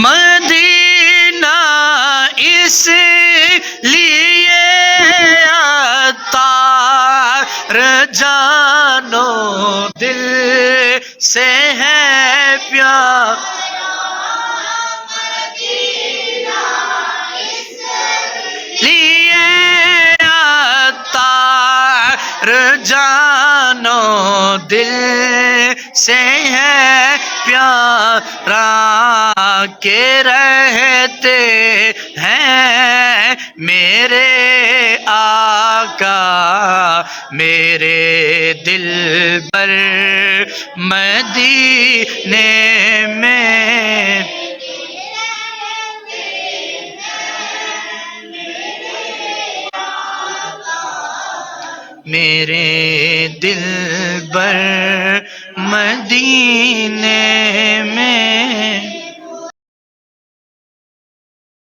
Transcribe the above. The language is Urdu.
مدینہ اس لیے عطار جانو دل سے ہے پیار، لیے عطار جانو دل سے ہے پیارا، کے رہتے ہیں میرے آقا میرے دل پر مدینے میں، میرے دل پر مدینے